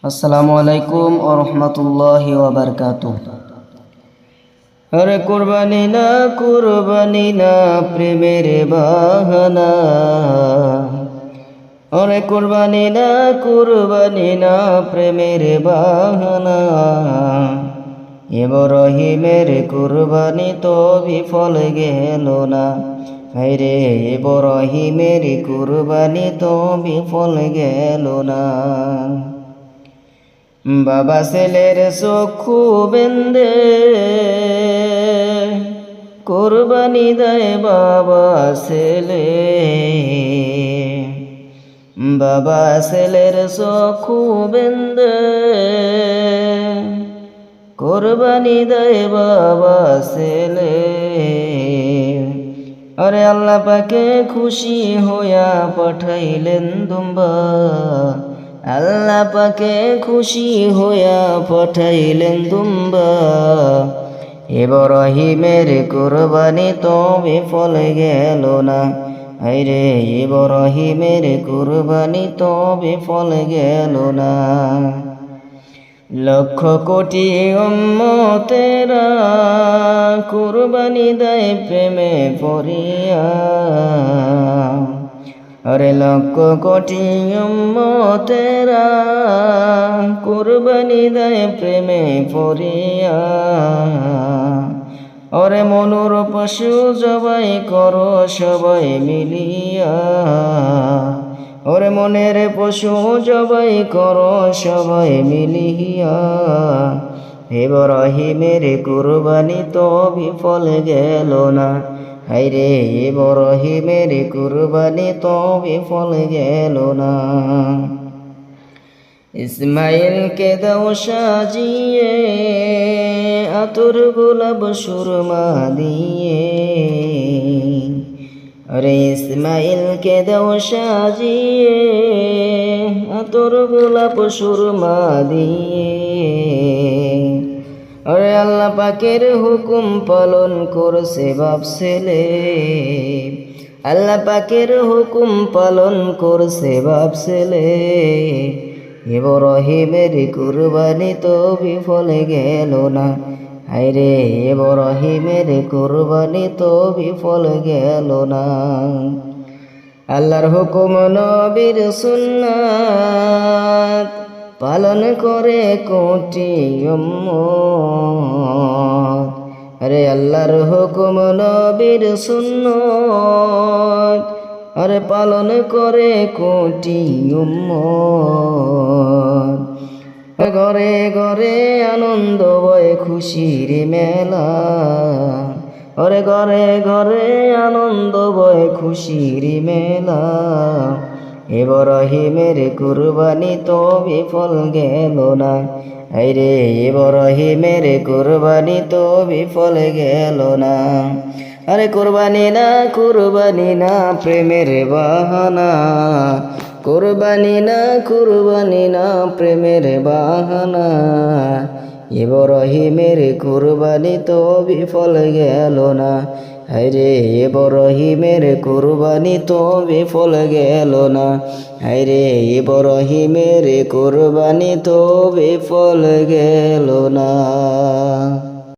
আসসালামু আলাইকুম ওয়া রাহমাতুল্লাহি ওয়া বারাকাতুহু। আরে কুরবানি না প্রেমের বাহানা, আরে কুরবানি না প্রেমের বাহানা। ইব্রাহিমের কুরবানি তো বিফল গেল না, হায়রে ইব্রাহিমের কুরবানি তো বিফল গেল না। বাবা ছেলের চক্ষু বেঁধে কুরবানি দেয় বাবা ছেলে, বাবা ছেলের চক্ষু বেঁধে কুরবানি দেয় বাবা ছেলে। আরে আল্লাহ পাকে খুশি হইয়া পাঠাইলেন দুম্বা, আল্লাহ পাকে খুশি হইয়া পাঠাইলেন দুম্বা। ইব্রাহিমের কুরবানি তো বিফল গেল না, হায়রে ইব্রাহিমের কুরবানি তো বিফল গেল না। লক্ষ কোটি উম্মতেরা কুরবানি দেয় প্রেমে পড়িয়া, আরে লক্ষ কোটি উম্মতেরা কুরবানি দেয় প্রেমে পড়িয়া। ওরে মনুর পশু জবাই করো সবাই মিলিয়া, ওরে মনের পশু জবাই করো সবাই মিলিয়া। ইব্রাহিমের কুরবানি তো বিফল গেল না, হায়রে ইব্রাহিমের কুরবানি তো বিফল গেল না। ইসমাইলকে দাও সাজিয়ে আতর গোলাপ সুরমা দিয়ে, আরে ইসমাইলকে দাও সাজিয়ে আতর গোলাপ সুরমা দিয়ে। আরে আল্লাহ পাকের হুকুম পালন করছে বাপ ছেলে, আল্লাহ পাকের হুকুম পালন করছে বাপ ছেলে। ইব্রাহিমের কুরবানি তো বিফল গেল না, হায়রে ইব্রাহিমের কুরবানি তো বিফল গেল না। আল্লাহর হুকুম নবীর সুন্নাত পালন করে কোটি উম্মত, আরে আল্লাহর হুকুম নবীর সুন্নাত আরে পালন করে কোটি উম্মত। ঘরে ঘরে আনন্দ বয় খুশির মেলা, ওরে ঘরে ঘরে আনন্দ বয় খুশির মেলা। ইব্রাহিমের কুরবানি তো বিফল গেল না, হায়রে ইব্রাহিমের কুরবানি তো বিফল গেল না। আরে কুরবানি না প্রেমের বাহানা, কুরবানি না প্রেমের বাহানা। ইব্রাহিমের কুরবানি তো বিফল গেল না, হায়রে ইব্রাহিমের কুরবানি তো বিফল গেল না, হায়রে ইব্রাহিমের কুরবানি তো বিফল গেল না।